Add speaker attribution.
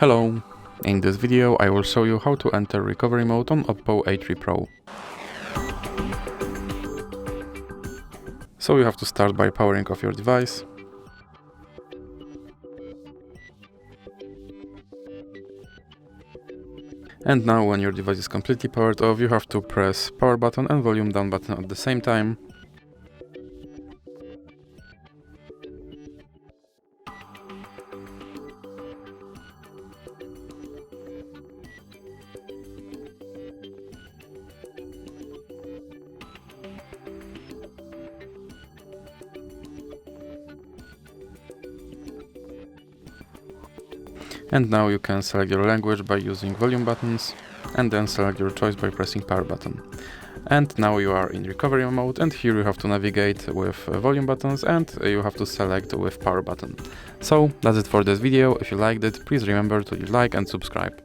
Speaker 1: Hello! In this video I will show you how to enter recovery mode on OPPO A3 Pro. So you have to start by powering off your device. And now when your device is completely powered off, you have to press power button and volume down button at the same time. And now you can select your language by using volume buttons, and then select your choice by pressing power button. And now you are in recovery mode, and here you have to navigate with volume buttons, and you have to select with power button. So that's it for this video. If you liked it, please remember to like and subscribe.